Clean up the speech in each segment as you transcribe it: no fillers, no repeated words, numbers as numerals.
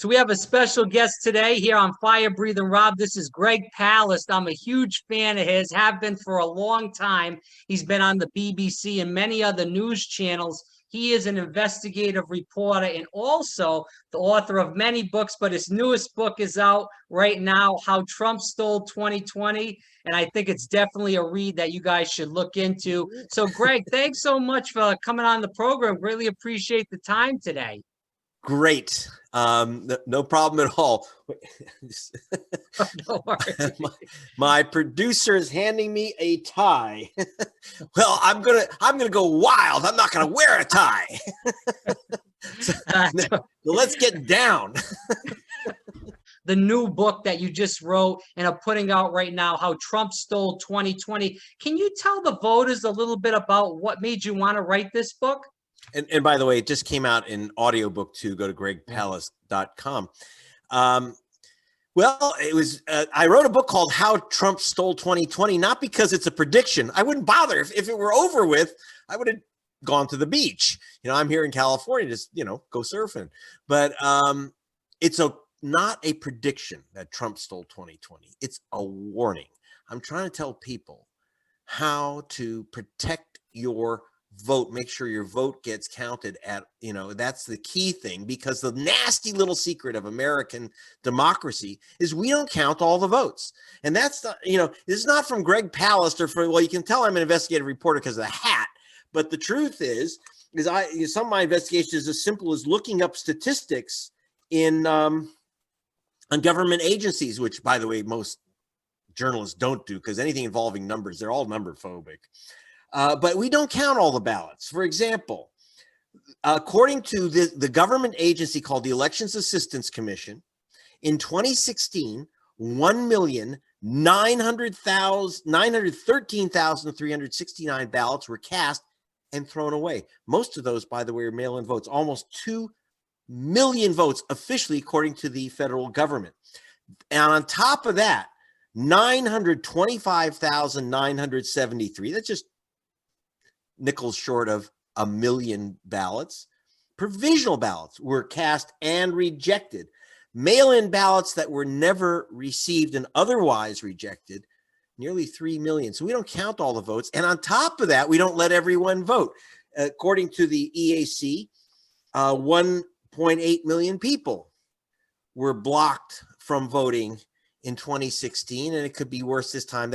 So we have a special guest today here on Fire Breathing Rob. This is Greg Palast. I'm a huge fan of his, have been for a long time. He's been on the BBC and many other news channels. He is an investigative reporter and also the author of many books, but his newest book is out right now, How Trump Stole 2020. And I think it's definitely a read that you guys should look into. So, Greg, thanks so much for coming on the program. Really appreciate the time today. Great. No problem at all. No worries. My producer is handing me a tie. Well, I'm gonna go wild. I'm not gonna wear a tie. So let's get down. The new book that you just wrote and are putting out right now, How Trump Stole 2020. Can you tell the voters a little bit about what made you want to write this book? And by the way, it just came out in audiobook too. Go to gregpalast.com. Well, it was, I wrote a book called How Trump Stole 2020, not because it's a prediction. I wouldn't bother. If it were over with, I would have gone to the beach. I'm here in California, just, go surfing. But it's not a prediction that Trump stole 2020. It's a warning. I'm trying to tell people how to protect your vote, make sure your vote gets counted at, that's the key thing, because the nasty little secret of American democracy is we don't count all the votes. And that's not, this is not from Greg Palast or well, you can tell I'm an investigative reporter because of the hat, but the truth is some of my investigation is as simple as looking up statistics on government agencies, which, by the way, most journalists don't do, because anything involving numbers, they're all number phobic. But we don't count all the ballots. For example, according to the government agency called the Elections Assistance Commission, in 2016, 1,913,369 ballots were cast and thrown away. Most of those, by the way, are mail-in votes. Almost 2 million votes officially, according to the federal government. And on top of that, 925,973, that's just nickels short of 1 million ballots. Provisional ballots were cast and rejected. Mail-in ballots that were never received and otherwise rejected, nearly 3 million. So we don't count all the votes. And on top of that, we don't let everyone vote. According to the EAC, 1.8 million people were blocked from voting in 2016, and it could be worse this time.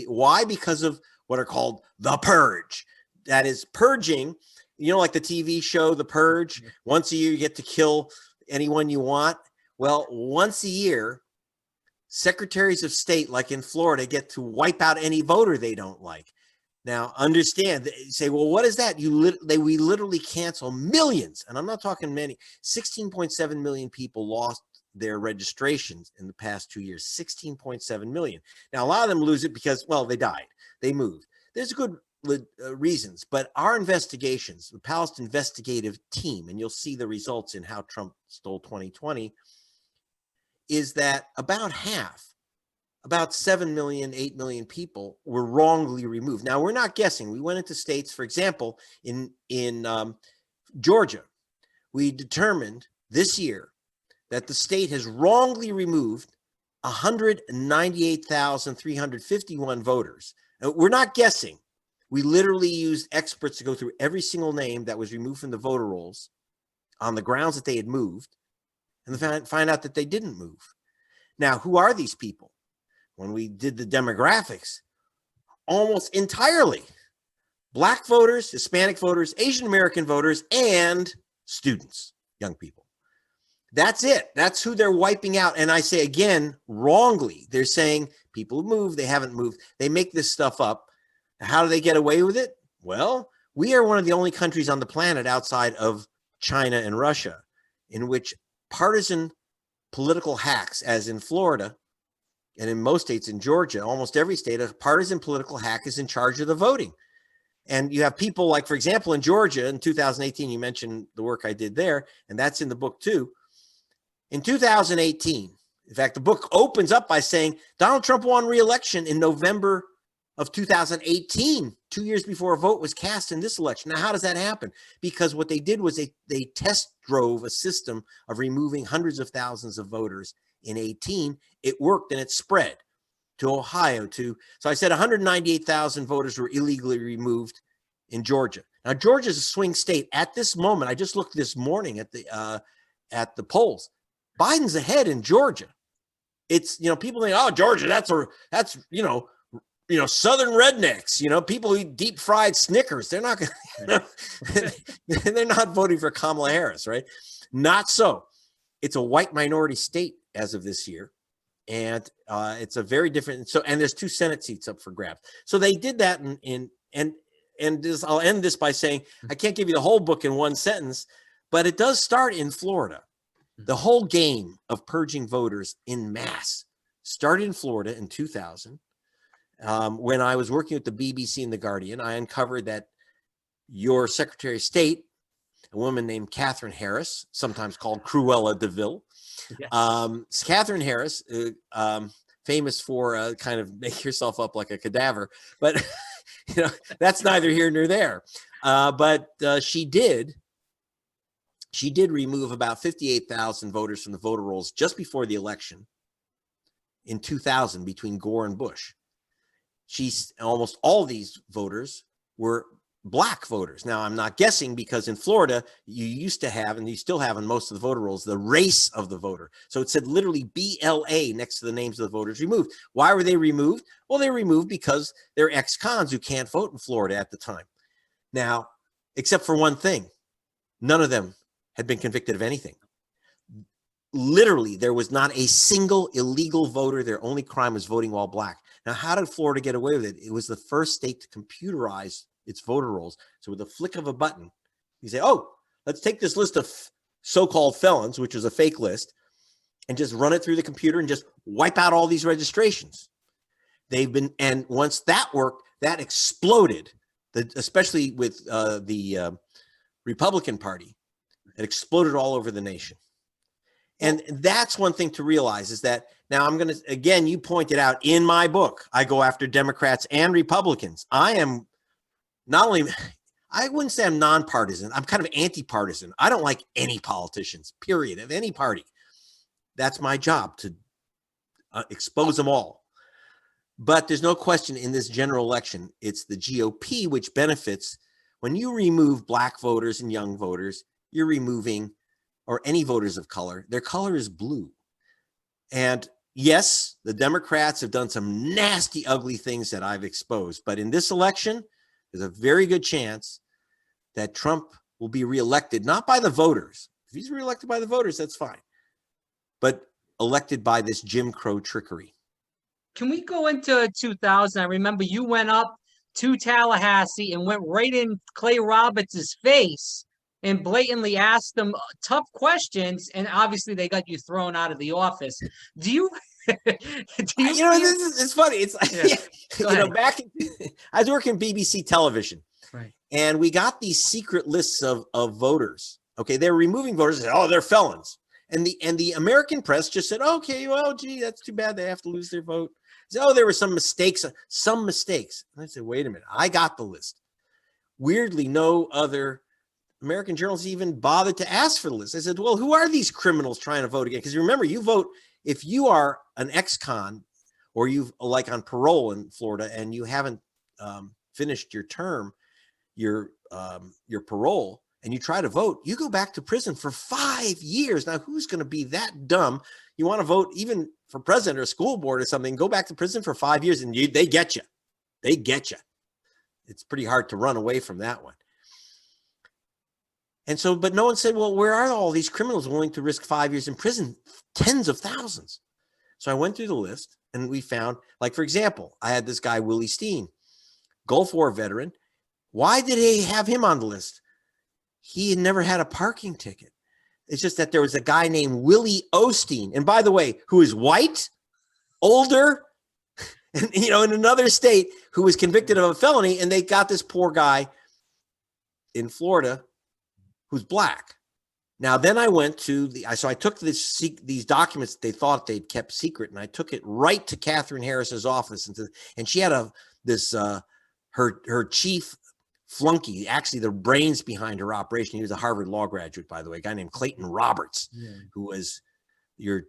Why? Because of what are called the purge. That is purging, like the TV show, The Purge. Once a year, you get to kill anyone you want. Well, once a year, secretaries of state, like in Florida, get to wipe out any voter they don't like. Now, understand, say, well, what is that? We literally cancel millions, and I'm not talking many, 16.7 million people lost their registrations in the past 2 years, 16.7 million. Now, a lot of them lose it because, well, they died, they moved. There's good reasons, but our investigations, the Palast investigative team, and you'll see the results in How Trump Stole 2020, is that about half, about 7 million, 8 million people were wrongly removed. Now, we're not guessing. We went into states, for example, in Georgia, we determined this year that the state has wrongly removed 198,351 voters. We're not guessing. We literally used experts to go through every single name that was removed from the voter rolls on the grounds that they had moved, and find out that they didn't move. Now, who are these people? When we did the demographics, almost entirely Black voters, Hispanic voters, Asian American voters, and students, young people. That's it. That's who they're wiping out. And I say again, wrongly. They're saying people have moved, they haven't moved. They make this stuff up. How do they get away with it? Well, we are one of the only countries on the planet outside of China and Russia in which partisan political hacks, as in Florida and in most states, in Georgia, almost every state, a partisan political hack is in charge of the voting. And you have people like, for example, in Georgia in 2018, you mentioned the work I did there, and that's in the book too. In 2018, in fact, the book opens up by saying Donald Trump won re-election in November of 2018, 2 years before a vote was cast in this election. Now, how does that happen? Because what they did was they test drove a system of removing hundreds of thousands of voters in 18. It worked and it spread to Ohio, so I said 198,000 voters were illegally removed in Georgia. Now, Georgia's a swing state. At this moment, I just looked this morning at the polls. Biden's ahead in Georgia. It's, people think, oh, Georgia, that's Southern rednecks, people who eat deep fried Snickers. They're not going they're not voting for Kamala Harris, right? Not so. It's a white minority state as of this year. And it's a very different. And there's 2 Senate seats up for grabs. So they did that and this, I'll end this by saying, I can't give you the whole book in one sentence, but it does start in Florida. The whole game of purging voters in mass started in Florida in 2000. When I was working with the BBC and the Guardian, I uncovered that your Secretary of State, a woman named Catherine Harris, sometimes called Cruella de Vil, Catherine Harris, famous for kind of make yourself up like a cadaver, but that's neither here nor there. But she did remove about 58,000 voters from the voter rolls just before the election in 2000 between Gore and Bush. Almost all these voters were Black voters. Now, I'm not guessing, because in Florida, you used to have, and you still have in most of the voter rolls, the race of the voter. So it said literally BLA next to the names of the voters removed. Why were they removed? Well, they were removed because they're ex-cons who can't vote in Florida at the time. Now, except for one thing, none of them had been convicted of anything. Literally, there was not a single illegal voter. Their only crime was voting while Black. Now, how did Florida get away with it? It was the first state to computerize its voter rolls. So with a flick of a button, you say, oh, let's take this list of so-called felons, which is a fake list, and just run it through the computer and just wipe out all these registrations. And once that worked, that exploded, especially with the Republican Party. It exploded all over the nation. And that's one thing to realize, is that now I'm going to, again, you pointed out in my book, I go after Democrats and Republicans. I am not only, I wouldn't say I'm nonpartisan. I'm kind of anti-partisan. I don't like any politicians, period, of any party. That's my job, to expose them all. But there's no question, in this general election, it's the GOP which benefits. When you remove Black voters and young voters, you're removing, or any voters of color, their color is blue. And yes, the Democrats have done some nasty, ugly things that I've exposed. But in this election, there's a very good chance that Trump will be reelected, not by the voters. If he's reelected by the voters, that's fine. But elected by this Jim Crow trickery. Can we go into 2000? I remember you went up to Tallahassee and went right in Clay Roberts' face and blatantly asked them tough questions, and obviously they got you thrown out of the office. Do you? It's funny. It's back I was working BBC television, right? And we got these secret lists of voters. Okay, they're removing voters. Oh, they're felons, and the American press just said, okay, well, gee, that's too bad. They have to lose their vote. Said, oh, there were some mistakes. And I said, wait a minute, I got the list. Weirdly, no other American journalists even bothered to ask for the list. I said, well, who are these criminals trying to vote again? Because remember, you vote if you are an ex-con, or you've, like, on parole in Florida, and you haven't finished your term, your parole, and you try to vote, you go back to prison for 5 years. Now, who's going to be that dumb? You want to vote even for president or school board or something, go back to prison for 5 years, and they get you. They get you. It's pretty hard to run away from that one. And so, but no one said, well, where are all these criminals willing to risk 5 years in prison? Tens of thousands. So I went through the list, and we found, like, for example, I had this guy, Willie Steen, Gulf War veteran. Why did they have him on the list? He had never had a parking ticket. It's just that there was a guy named Willie Osteen, and by the way, who is white, older, and, in another state, who was convicted of a felony, and they got this poor guy in Florida who's Black. Now, then I went to so I took these documents they thought they'd kept secret, and I took it right to Catherine Harris's office, and she had this her chief flunky, actually the brains behind her operation. He was a Harvard law graduate, by the way, a guy named Clayton Roberts, who was your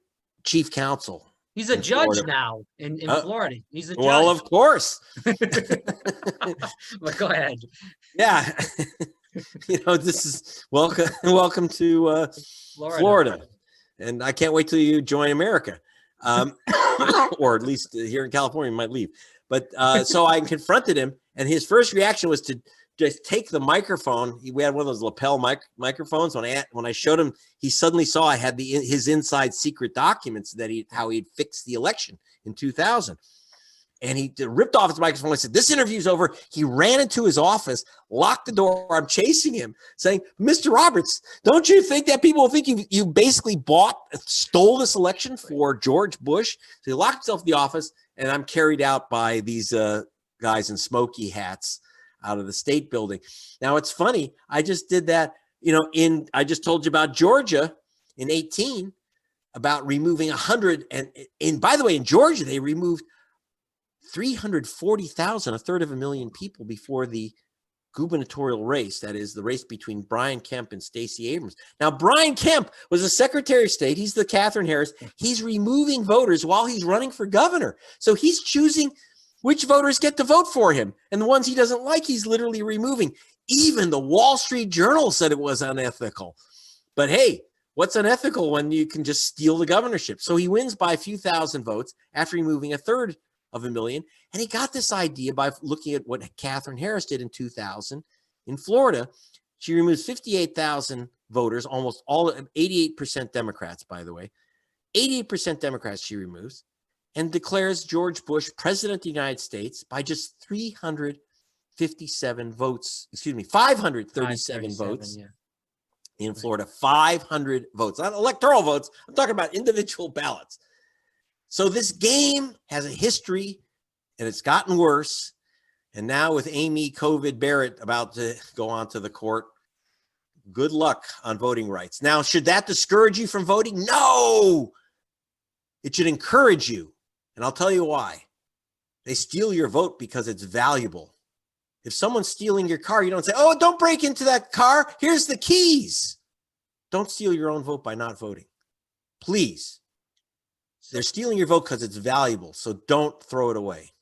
chief counsel. He's a judge Florida. now in Florida. He's a judge. Well, of course. But go ahead. Yeah. This is welcome to Florida. And I can't wait till you join America. Or at least here in California, you might leave. But so I confronted him, and his first reaction was to just take the microphone. We had one of those lapel microphones. When I showed him, he suddenly saw I had his inside secret documents that how he'd fixed the election in 2000. And he ripped off his microphone and said, "This interview's over." He ran into his office, locked the door. I'm chasing him, saying, "Mr. Roberts, don't you think that people will think you basically stole this election for George Bush?" So he locked himself in the office, and I'm carried out by these guys in smoky hats out of the State Building. Now, it's funny. I just did that, I just told you about Georgia in 18, about removing 100. And by the way, in Georgia, they removed 340,000, a third of a million people before the gubernatorial race. That is the race between Brian Kemp and Stacey Abrams. Now, Brian Kemp was a Secretary of State. He's the Catherine Harris. He's removing voters while he's running for governor. So he's choosing which voters get to vote for him. And the ones he doesn't like, he's literally removing. Even the Wall Street Journal said it was unethical. But hey, what's unethical when you can just steal the governorship? So he wins by a few thousand votes after removing a third of a million. And he got this idea by looking at what Catherine Harris did in 2000 in Florida. She removes 58,000 voters, almost all, 88% Democrats, by the way. 88% Democrats she removes, and declares George Bush president of the United States by just 537 votes Yeah. in Florida. 500 votes, not electoral votes. I'm talking about individual ballots. So this game has a history, and it's gotten worse. And now with Amy COVID Barrett about to go on to the court, good luck on voting rights. Now, should that discourage you from voting? No! It should encourage you. And I'll tell you why. They steal your vote because it's valuable. If someone's stealing your car, you don't say, "Oh, don't break into that car. Here's the keys." Don't steal your own vote by not voting. Please. They're stealing your vote because it's valuable, so don't throw it away.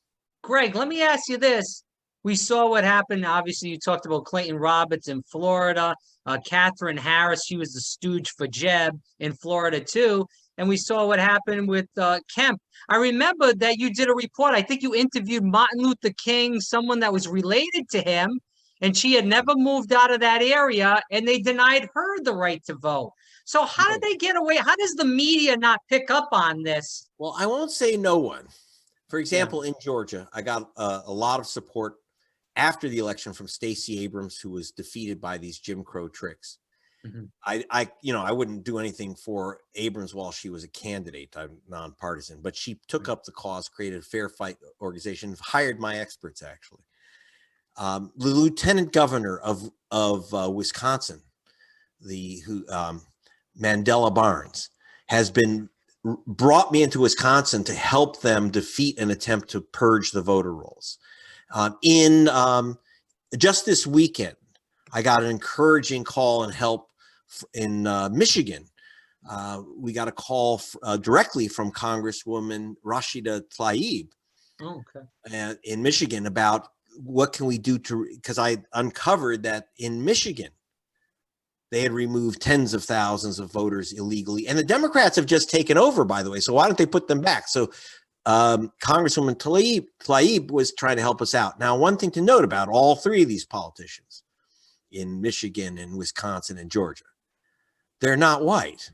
Greg, let me ask you this. We saw what happened. Obviously, you talked about Clayton Roberts in Florida. Catherine Harris, she was the stooge for Jeb in Florida, too. And we saw what happened with Kemp. I remember that you did a report. I think you interviewed Martin Luther King, someone that was related to him, and she had never moved out of that area, and they denied her the right to vote. So how did they get away? How does the media not pick up on this? Well, I won't say no one. For example, in Georgia, I got a lot of support after the election from Stacey Abrams, who was defeated by these Jim Crow tricks. Mm-hmm. I wouldn't do anything for Abrams while she was a candidate. I'm nonpartisan, but she took up the cause, created a fair fight organization, hired my experts, actually. The lieutenant governor of Wisconsin, Mandela Barnes, has brought me into Wisconsin to help them defeat an attempt to purge the voter rolls. Just this weekend, I got an encouraging call and help in Michigan. We got a call directly from Congresswoman Rashida Tlaib in Michigan about what can we do because I uncovered that in Michigan, they had removed tens of thousands of voters illegally. And the Democrats have just taken over, by the way. So why don't they put them back? So Congresswoman Tlaib was trying to help us out. Now, one thing to note about all three of these politicians in Michigan and Wisconsin and Georgia, they're not white.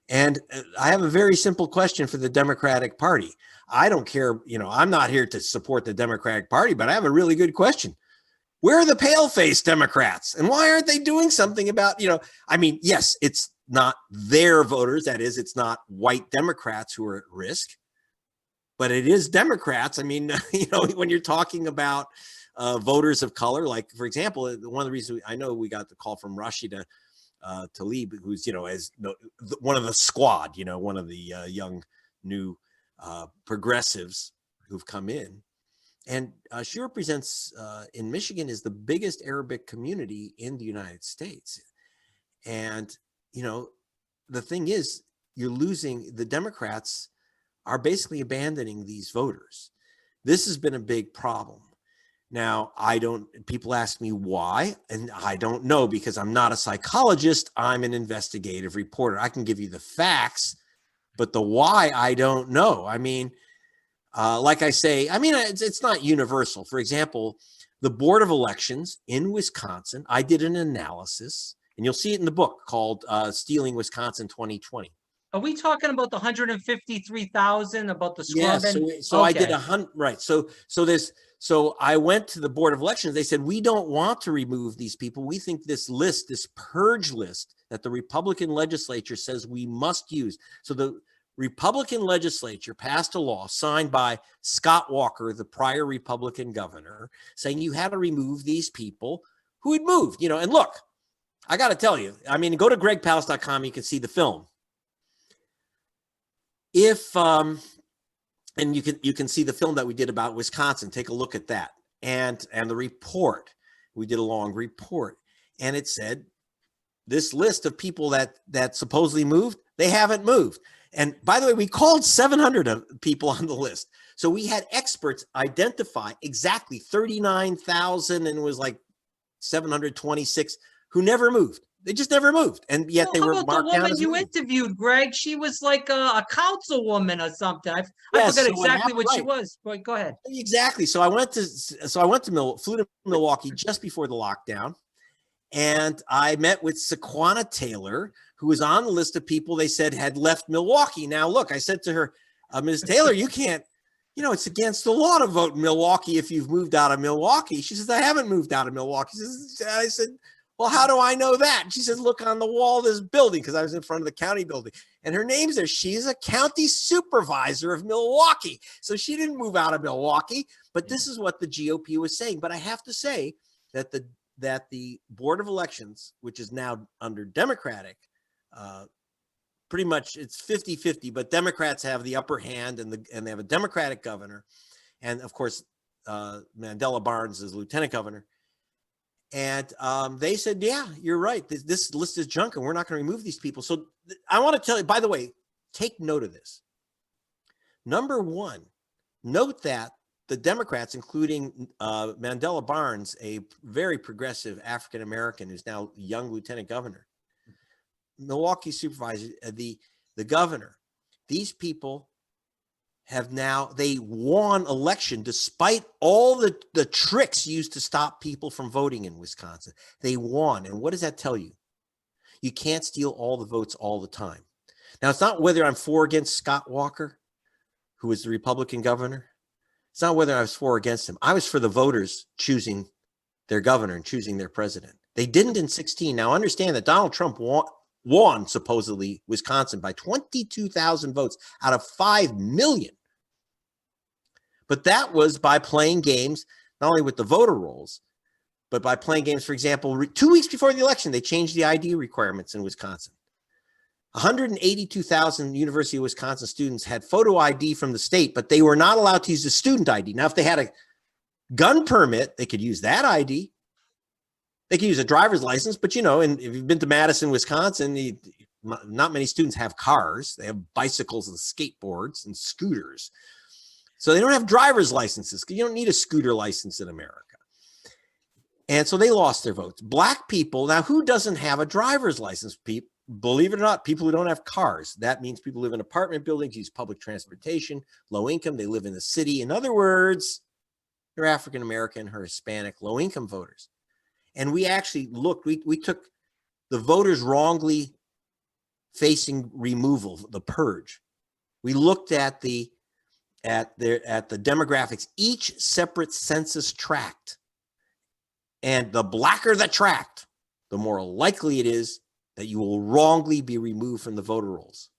And I have a very simple question for the Democratic Party. I don't care, I'm not here to support the Democratic Party, but I have a really good question. Where are the pale-faced Democrats? And why aren't they doing something about, yes, it's not their voters. That is, it's not white Democrats who are at risk, but it is Democrats. When you're talking about voters of color, like, for example, one of the reasons I know we got the call from Rashida Tlaib, who's, as one of the squad, one of the young new progressives who've come in. And she represents, in Michigan, is the biggest Arabic community in the United States. And, you know, the thing is, you're losing, the Democrats are basically abandoning these voters. This has been a big problem. Now, people ask me why, and I don't know, because I'm not a psychologist. I'm an investigative reporter. I can give you the facts, but the why, I don't know. I mean, like I say, I mean, it's not universal. For example, the Board of Elections in Wisconsin, I did an analysis, and you'll see it in the book called Stealing Wisconsin 2020. Are we talking about the 153,000 about the scrubbing? Yes. So I did 100, right. So I went to the Board of Elections. They said, we don't want to remove these people. We think this list, this purge list that the Republican legislature says we must use. So the Republican legislature passed a law signed by Scott Walker, the prior Republican governor, saying you had to remove these people who had moved, you know. And look, I got to tell you, I mean, go to gregpalast.com. You can see the film. And you can see the film that we did about Wisconsin. Take a look at that. And the report, we did a long report, and it said this list of people that supposedly moved, they haven't moved. And by the way, we called 700 of people on the list. So we had experts identify exactly 39,000, and it was like 726 who never moved. They just never moved, and yet they were marked down. The woman you interviewed, Greg, she was like a councilwoman or something. I forgot exactly what she was. Go ahead. Exactly. So I flew to Milwaukee just before the lockdown, and I met with Sequana Taylor, who was on the list of people they said had left Milwaukee. Now, look, I said to her, Ms. Taylor, you can't, you know, it's against the law to vote in Milwaukee if you've moved out of Milwaukee. She says, I haven't moved out of Milwaukee. I said, well, how do I know that? And she says, look on the wall of this building, because I was in front of the county building. And her name's there. She's a county supervisor of Milwaukee. So she didn't move out of Milwaukee. But this is what the GOP was saying. But I have to say that the Board of Elections, which is now under Democratic, pretty much it's 50-50, but Democrats have the upper hand, and they have a Democratic governor. And of course, Mandela Barnes is lieutenant governor. And they said, yeah, you're right. This list is junk, and we're not going to remove these people. So I want to tell you, by the way, take note of this. Number one, note that the Democrats, including Mandela Barnes, a very progressive African-American who's now young lieutenant governor, Milwaukee supervisor, the governor, these people they won election despite all the tricks used to stop people from voting in Wisconsin. They won. And what does that tell you? You can't steal all the votes all the time. Now, it's not whether I'm for or against Scott Walker, who was the Republican governor. It's not whether I was for or against him. I was for the voters choosing their governor and choosing their president. They didn't in 2016. Now, understand that Donald Trump won supposedly Wisconsin by 22,000 votes out of 5 million. But that was by playing games, not only with the voter rolls, but by playing games. For example, 2 weeks before the election, they changed the ID requirements in Wisconsin. 182,000 University of Wisconsin students had photo ID from the state, but they were not allowed to use the student ID. Now, if they had a gun permit, they could use that ID. They could use a driver's license, but, you know, and if you've been to Madison, Wisconsin, not many students have cars. They have bicycles and skateboards and scooters. So they don't have driver's licenses. You don't need a scooter license in America. And so they lost their votes. Black people, now who doesn't have a driver's license? Believe it or not, people who don't have cars. That means people live in apartment buildings, use public transportation, low income, they live in the city. In other words, they're African American or Hispanic, low income voters. And we actually looked, we took the voters wrongly facing removal, the purge. We looked at the demographics, each separate census tract. And the blacker the tract, the more likely it is that you will wrongly be removed from the voter rolls.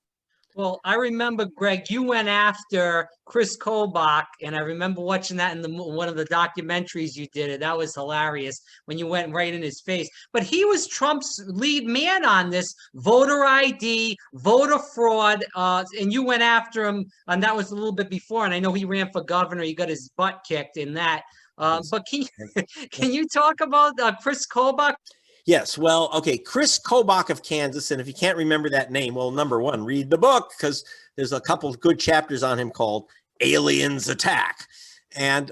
Well, I remember, Greg, you went after Chris Kobach, and I remember watching that in one of the documentaries you did. It that was hilarious when you went right in his face. But he was Trump's lead man on this voter ID, voter fraud, and you went after him, and that was a little bit before. And I know he ran for governor; he got his butt kicked in that. Yes. But can you talk about Chris Kobach? Yes. Well, okay. Chris Kobach of Kansas. And if you can't remember that name, well, number one, read the book because there's a couple of good chapters on him called Aliens Attack. And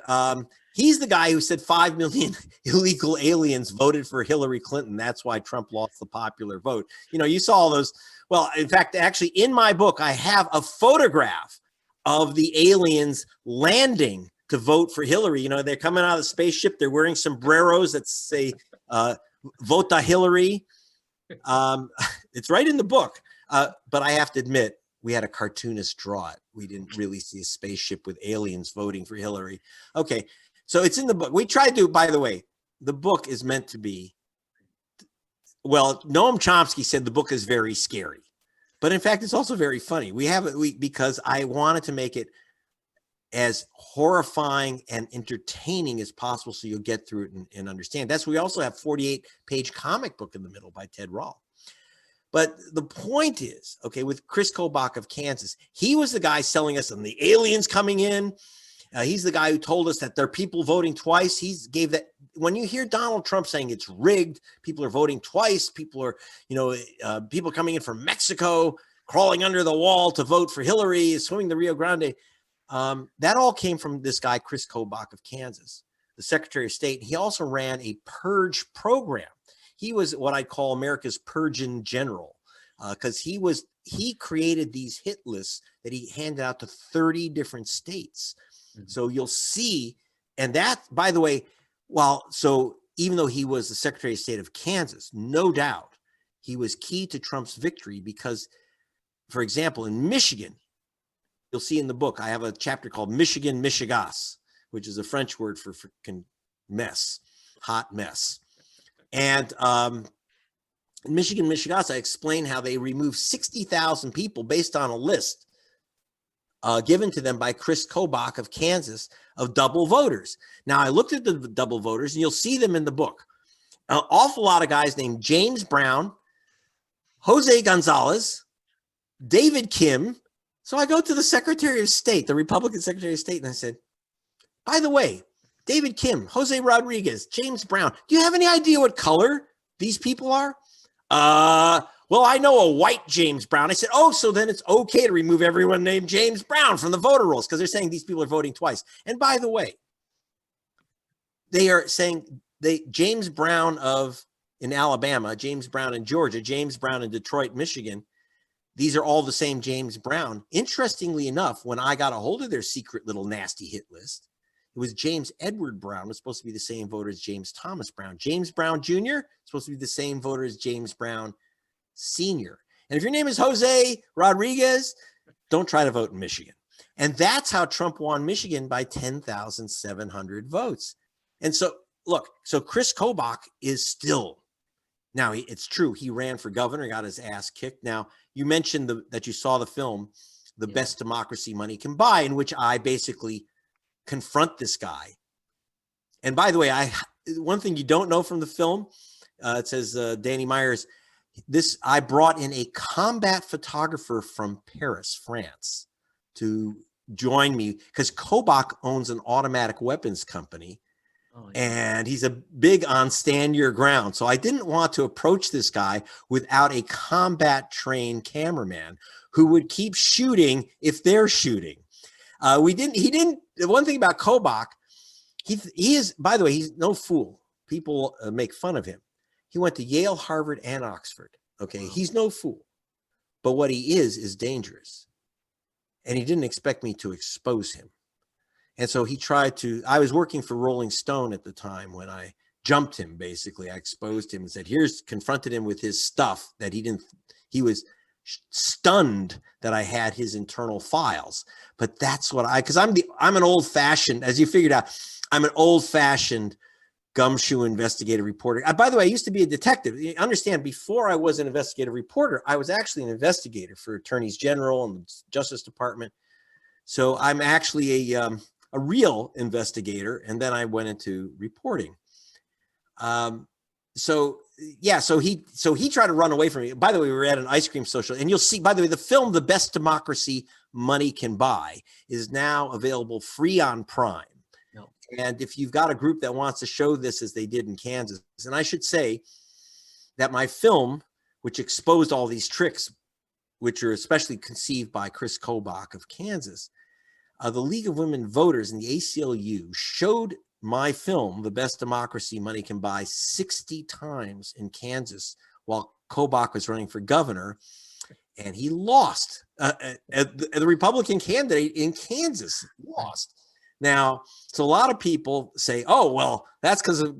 he's the guy who said 5 million illegal aliens voted for Hillary Clinton. That's why Trump lost the popular vote. You know, you saw all those. Well, in fact, actually, in my book, I have a photograph of the aliens landing to vote for Hillary. You know, they're coming out of the spaceship. They're wearing sombreros that say, Vota Hillary. It's right in the book. But I have to admit, we had a cartoonist draw it. We didn't really see a spaceship with aliens voting for Hillary. Okay, so it's in the book. We tried to, by the way, the book is meant to be, well, Noam Chomsky said the book is very scary. But in fact, it's also very funny. We have it because I wanted to make it as horrifying and entertaining as possible so you'll get through it and understand. That's we also have 48-page comic book in the middle by Ted Rall. But the point is, okay, with Chris Kobach of Kansas, he was the guy selling us on the aliens coming in. He's the guy who told us that there are people voting twice. He gave that. When you hear Donald Trump saying it's rigged, people are voting twice, people are, people coming in from Mexico, crawling under the wall to vote for Hillary, swimming the Rio Grande. That all came from this guy, Chris Kobach of Kansas, the Secretary of State. He also ran a purge program. He was what I call America's Purgeon General, because he created these hit lists that he handed out to 30 different states. Mm-hmm. So you'll see, and that, by the way, so even though he was the Secretary of State of Kansas, no doubt he was key to Trump's victory because, for example, in Michigan, you'll see in the book, I have a chapter called Michigan Michigas, which is a French word for freaking mess, hot mess. And in Michigan Michigas, I explain how they removed 60,000 people based on a list given to them by Chris Kobach of Kansas of double voters. Now, I looked at the double voters, and you'll see them in the book. An awful lot of guys named James Brown, Jose Gonzalez, David Kim. So I go to the Secretary of State, the Republican Secretary of State, and I said, by the way, David Kim, Jose Rodriguez, James Brown, do you have any idea what color these people are? Well, I know a white James Brown. I said, oh, so then it's okay to remove everyone named James Brown from the voter rolls because they're saying these people are voting twice. And by the way, they are saying James Brown in Alabama, James Brown in Georgia, James Brown in Detroit, Michigan, these are all the same James Brown. Interestingly enough, when I got a hold of their secret little nasty hit list, it was James Edward Brown was supposed to be the same voter as James Thomas Brown. James Brown Jr. supposed to be the same voter as James Brown Sr. And if your name is Jose Rodriguez, don't try to vote in Michigan. And that's how Trump won Michigan by 10,700 votes. And so, look, so Chris Kobach is still, now it's true, he ran for governor, got his ass kicked. Now, you mentioned that you saw the film, The Best Democracy Money Can Buy, in which I basically confront this guy. And by the way, one thing you don't know from the film, it says Danny Myers, I brought in a combat photographer from Paris, France, to join me because Kobach owns an automatic weapons company. Oh, yeah. And he's a big on stand your ground. So I didn't want to approach this guy without a combat trained cameraman who would keep shooting if they're shooting. He didn't, the one thing about Kobach, he is, by the way, he's no fool. People make fun of him. He went to Yale, Harvard, and Oxford. Okay. Wow. He's no fool, but what he is dangerous. And he didn't expect me to expose him. And so he tried to, I was working for Rolling Stone at the time when I jumped him, basically. I exposed him and said, confronted him with his stuff that he was stunned that I had his internal files. But that's what because I'm an old fashioned, as you figured out, I'm an old fashioned gumshoe investigative reporter. By the way, I used to be a detective. You understand, before I was an investigative reporter, I was actually an investigator for attorneys general and the Justice Department. So I'm actually a real investigator, and then I went into reporting. So he tried to run away from me. By the way, we were at an ice cream social, and you'll see, by the way, the film The Best Democracy Money Can Buy is now available free on Prime. No. And if you've got a group that wants to show this as they did in Kansas, and I should say that my film, which exposed all these tricks, which are especially conceived by Chris Kobach of Kansas, the League of Women Voters and the ACLU showed my film, The Best Democracy Money Can Buy, 60 times in Kansas while Kobach was running for governor, and he lost. The Republican candidate in Kansas lost. Now, so a lot of people say, oh, well, that's because of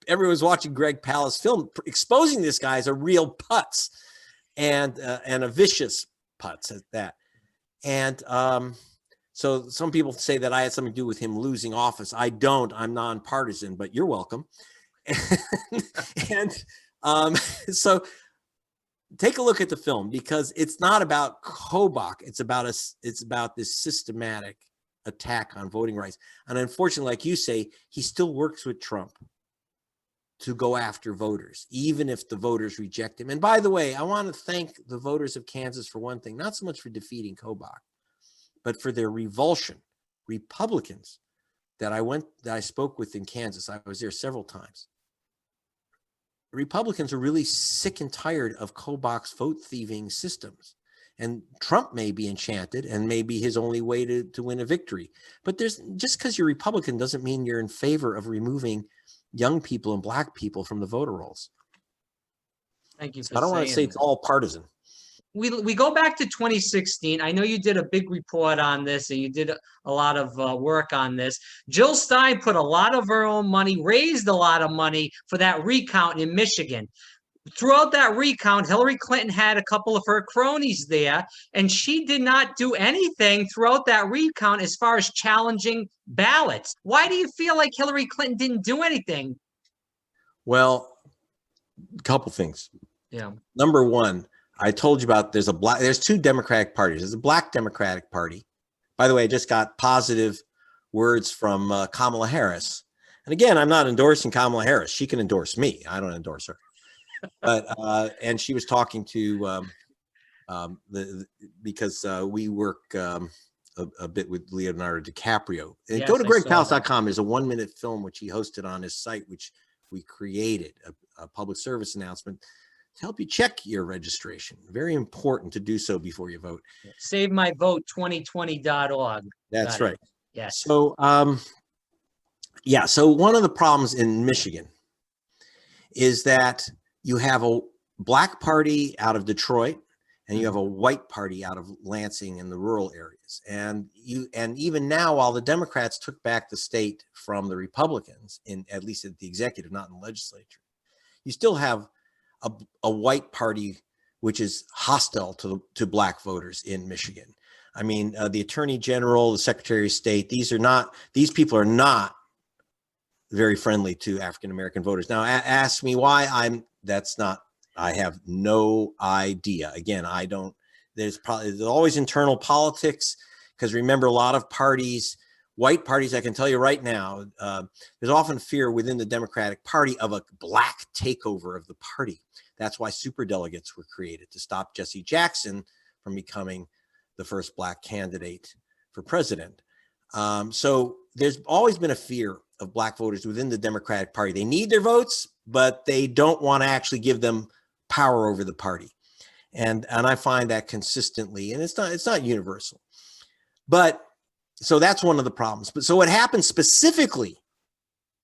everyone's watching Greg Palast's film, exposing this guy as a real putz and a vicious putz at that. And so some people say that I had something to do with him losing office. I don't. I'm nonpartisan, but you're welcome. So take a look at the film, because it's not about Kobach. It's about this systematic attack on voting rights. And unfortunately, like you say, he still works with Trump to go after voters, even if the voters reject him. And by the way, I want to thank the voters of Kansas for one thing, not so much for defeating Kobach, but for their revulsion. Republicans that I spoke with in Kansas, I was there several times. Republicans are really sick and tired of Kobach's vote thieving systems. And Trump may be enchanted and may be his only way to win a victory. But just because you're Republican doesn't mean you're in favor of removing young people and black people from the voter rolls. Thank you. So I don't want to say it's all partisan. We go back to 2016. I know you did a big report on this, and you did a lot of work on this. Jill Stein put a lot of her own money, raised a lot of money for that recount in Michigan. Throughout that recount, Hillary Clinton had a couple of her cronies there, and she did not do anything throughout that recount as far as challenging ballots. Why do you feel like Hillary Clinton didn't do anything? Well, a couple things. Yeah. Number one, I told you about there's two Democratic parties. There's a Black Democratic Party. By the way, I just got positive words from Kamala Harris. And again, I'm not endorsing Kamala Harris. She can endorse me. I don't endorse her. But and she was talking to because we work a bit with Leonardo DiCaprio. And yes, go to gregpalast.com. There's a 1-minute film which he hosted on his site, which we created, a public service announcement to help you check your registration. Very important to do so before you vote. SaveMyVote2020.org. That's right. Yes. So so one of the problems in Michigan is that you have a black party out of Detroit and you have a white party out of Lansing and the rural areas. And even now, while the Democrats took back the state from the Republicans, at least at the executive, not in the legislature, you still have a white party which is hostile to black voters in Michigan. I mean, the Attorney General, the Secretary of State, these people are not very friendly to African-American voters. Now, ask me why. I have no idea. Again, there's always internal politics, because remember, a lot of parties, white parties, I can tell you right now, there's often fear within the Democratic Party of a black takeover of the party. That's why superdelegates were created, to stop Jesse Jackson from becoming the first black candidate for president. So there's always been a fear of black voters within the Democratic Party. They need their votes, but they don't want to actually give them power over the party. And I find that consistently, and it's not universal. But so that's one of the problems. But so what happened specifically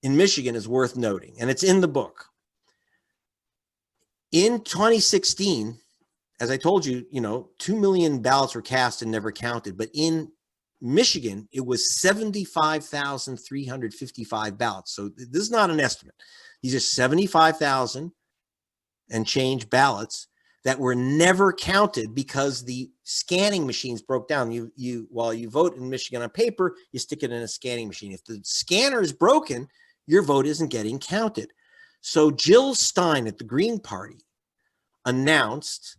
in Michigan is worth noting, and it's in the book. In 2016, as I told you, 2 million ballots were cast and never counted. But in Michigan, it was 75,355 ballots. So this is not an estimate. These are 75,000 and change ballots that were never counted because the scanning machines broke down. While you vote in Michigan on paper, you stick it in a scanning machine. If the scanner is broken, your vote isn't getting counted. So Jill Stein at the Green Party announced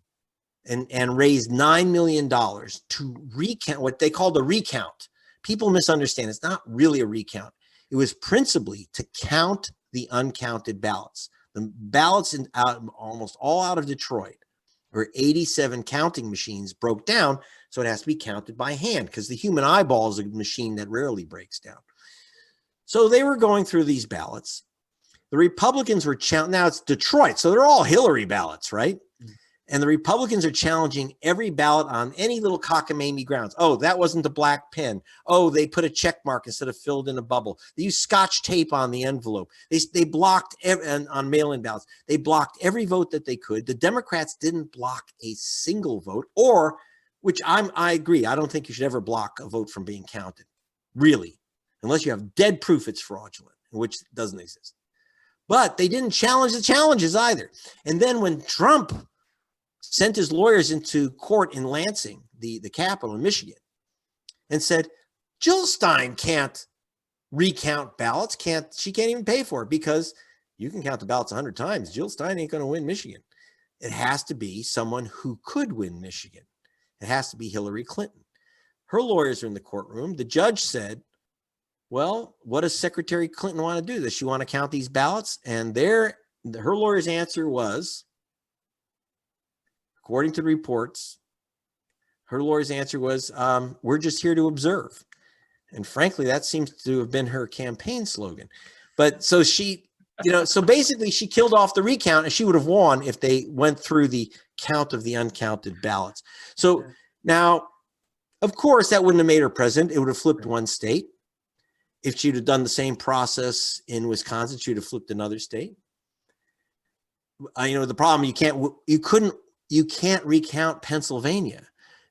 and raised $9 million to recount, what they called a recount. People misunderstand. It's not really a recount. It was principally to count the uncounted ballots. The ballots almost all out of Detroit, where 87 counting machines broke down, so it has to be counted by hand because the human eyeball is a machine that rarely breaks down. So they were going through these ballots. The Republicans were now it's Detroit, so they're all Hillary ballots, right? And the Republicans are challenging every ballot on any little cockamamie grounds. Oh, that wasn't the black pen. Oh, they put a check mark instead of filled in a bubble. They used Scotch tape on the envelope. They blocked on mail-in ballots. They blocked every vote that they could. The Democrats didn't block a single vote, which I agree. I don't think you should ever block a vote from being counted, really, unless you have dead proof it's fraudulent, which doesn't exist. But they didn't challenge the challenges either. And then when Trump sent his lawyers into court in Lansing, the capital in Michigan, and said, Jill Stein can't recount ballots. She can't even pay for it because you can count the ballots 100 times. Jill Stein ain't going to win Michigan. It has to be someone who could win Michigan. It has to be Hillary Clinton. Her lawyers are in the courtroom. The judge said, well, what does Secretary Clinton want to do? Does she want to count these ballots? And her lawyer's answer was, according to the reports, her lawyer's answer was, we're just here to observe. And frankly, that seems to have been her campaign slogan. But so so basically she killed off the recount, and she would have won if they went through the count of the uncounted ballots. So now, of course, that wouldn't have made her president. It would have flipped one state. If she'd have done the same process in Wisconsin, she'd have flipped another state. The problem, you can't recount Pennsylvania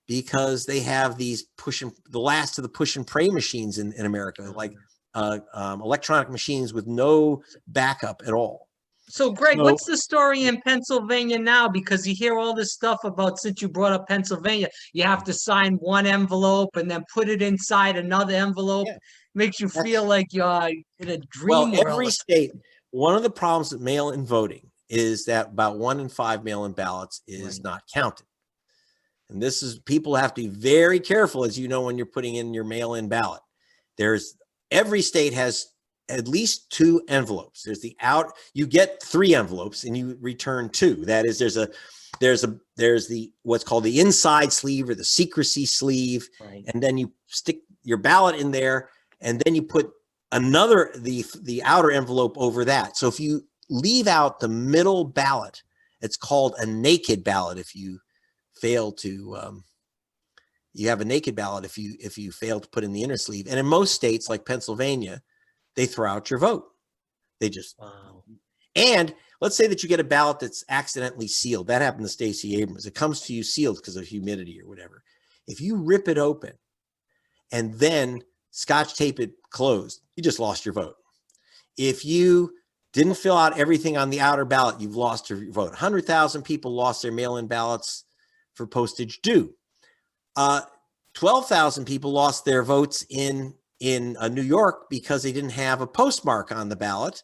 because they have these the last of the push and pray machines in America, like electronic machines with no backup at all. So, Greg, what's the story in Pennsylvania now? Because you hear all this stuff about, since you brought up Pennsylvania, you have to sign one envelope and then put it inside another envelope. Yeah. Makes you feel like you're in a dream world. Every state, one of the problems with mail-in voting is that about 1 in 5 mail-in ballots is not counted. And people have to be very careful, as you know, when you're putting in your mail-in ballot. Every state has at least 2 envelopes. You get 3 envelopes and you return 2. That is, there's the what's called the inside sleeve or the secrecy sleeve, and then you stick your ballot in there, and then you put the outer envelope over that. So if you leave out the middle ballot, it's called a naked ballot. If you fail to, you have a naked ballot if you fail to put in the inner sleeve. And in most states, like Pennsylvania, they throw out your vote. They just, and let's say that you get a ballot that's accidentally sealed. That happened to Stacey Abrams. It comes to you sealed because of humidity or whatever. If you rip it open and then Scotch tape it closed, you just lost your vote. If you didn't fill out everything on the outer ballot, you've lost your vote. 100,000 people lost their mail-in ballots for postage due. 12,000 people lost their votes in New York because they didn't have a postmark on the ballot,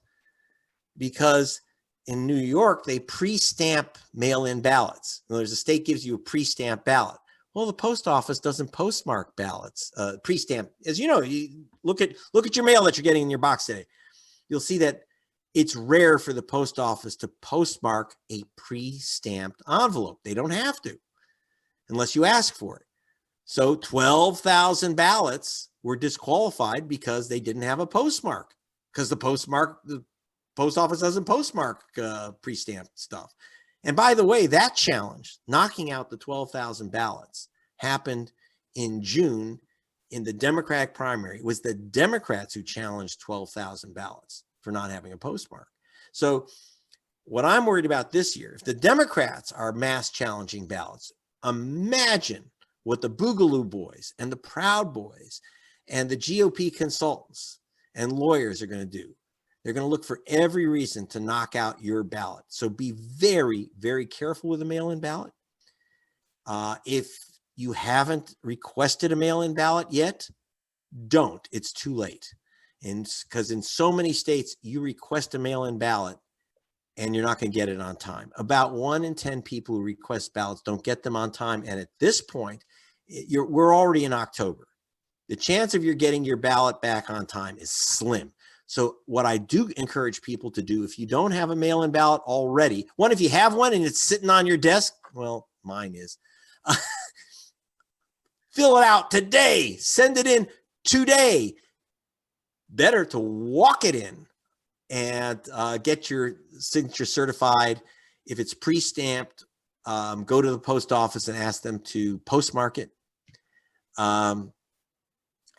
because in New York, they pre-stamp mail-in ballots. In other words, the state gives you a pre-stamped ballot. Well, the post office doesn't postmark ballots, pre-stamp. As you know, you look at your mail that you're getting in your box today. You'll see that it's rare for the post office to postmark a pre-stamped envelope. They don't have to, unless you ask for it. So 12,000 ballots were disqualified because they didn't have a postmark, because the post office doesn't postmark pre-stamped stuff. And by the way, that challenge, knocking out the 12,000 ballots, happened in June in the Democratic primary. It was the Democrats who challenged 12,000 ballots for not having a postmark. So what I'm worried about this year, if the Democrats are mass challenging ballots, imagine what the Boogaloo Boys and the Proud Boys and the GOP consultants and lawyers are going to do. They're going to look for every reason to knock out your ballot. So be very, very careful with a mail-in ballot. If you haven't requested a mail-in ballot yet, don't. It's too late. because in so many states, you request a mail-in ballot and you're not going to get it on time. About 1 in 10 people who request ballots don't get them on time. And at this point, we're already in October. The chance of you getting your ballot back on time is slim. So what I do encourage people to do, if you don't have a mail-in ballot already, one, if you have one and it's sitting on your desk, well, mine is, fill it out today, send it in today. Better to walk it in and get your signature certified. If it's pre-stamped, go to the post office and ask them to postmark it.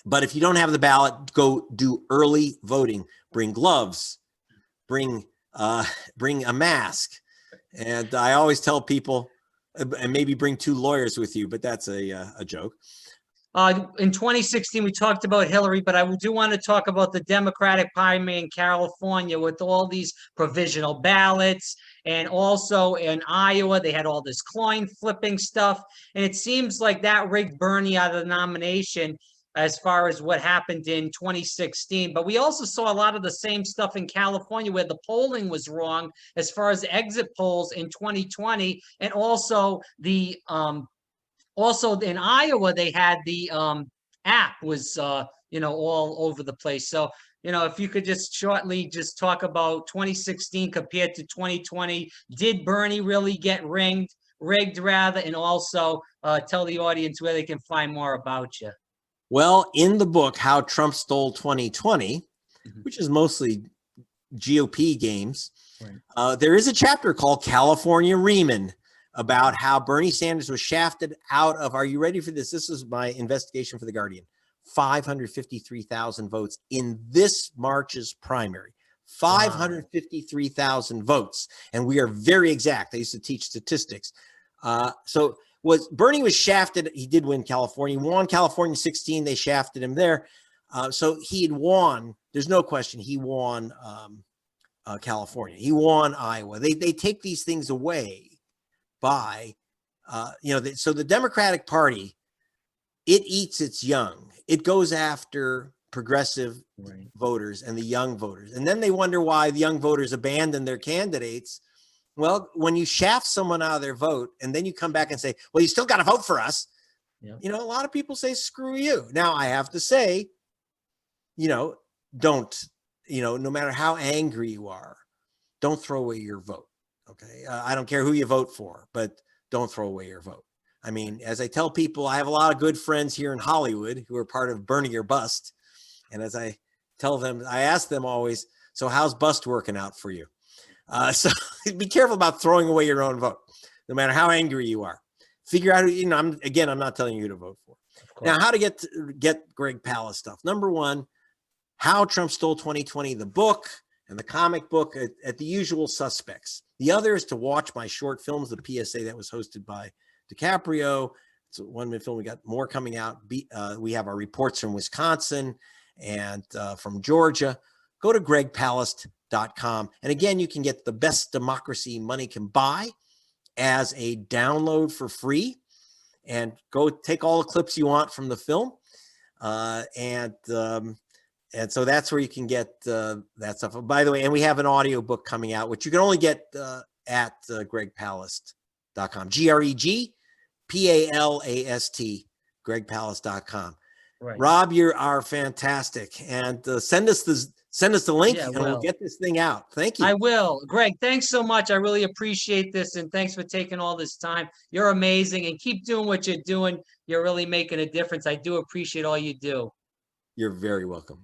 But if you don't have the ballot, go do early voting. Bring gloves, bring a mask. And I always tell people, and maybe bring 2 lawyers with you, but that's a joke. In 2016, we talked about Hillary, but I do want to talk about the Democratic primary in California with all these provisional ballots. And also in Iowa, they had all this coin flipping stuff. And it seems like that rigged Bernie out of the nomination as far as what happened in 2016. But we also saw a lot of the same stuff in California where the polling was wrong as far as exit polls in 2020. And also the also in Iowa, they had the app was, all over the place. So, if you could just shortly just talk about 2016 compared to 2020, did Bernie really get rigged rather, and also tell the audience where they can find more about you. Well, in the book, How Trump Stole 2020, which is mostly GOP games, right, there is a chapter called California Reman about how Bernie Sanders was shafted out of, are you ready for this? This is my investigation for The Guardian, 553,000 votes in this March's primary. 553,000 votes. And we are very exact. I used to teach statistics. So Bernie was shafted. He did win California. He won California 16. They shafted him there. So he had won. There's no question. He won California. He won Iowa. They take these things away by, so the Democratic Party, it eats its young. It goes after progressive voters and the young voters. And then they wonder why the young voters abandon their candidates. Well, when you shaft someone out of their vote and then you come back and say, well, you still got to vote for us. Yeah. A lot of people say, screw you. Now I have to say, don't, no matter how angry you are, don't throw away your vote. Okay. I don't care who you vote for, but don't throw away your vote. I mean, as I tell people, I have a lot of good friends here in Hollywood who are part of Bernie or Bust. And as I tell them, I ask them always, so how's Bust working out for you? So be careful about throwing away your own vote, no matter how angry you are. Figure out, I'm not telling you who to vote for. Now, how to get Greg Palast stuff. Number one, How Trump Stole 2020, the book and the comic book at the usual suspects. The other is to watch my short films, the PSA that was hosted by DiCaprio. It's a 1-minute film. We got more coming out. We have our reports from Wisconsin and from Georgia. Go to gregpalast.com. And again, you can get The Best Democracy Money Can Buy as a download for free. And go take all the clips you want from the film. And so that's where you can get that stuff. By the way, and we have an audio book coming out, which you can only get at gregpalast.com. GREGPALAST, gregpalast.com. Right. Rob, you are fantastic. And send us the link and we'll get this thing out. Thank you. I will. Greg, thanks so much. I really appreciate this. And thanks for taking all this time. You're amazing. And keep doing what you're doing. You're really making a difference. I do appreciate all you do. You're very welcome.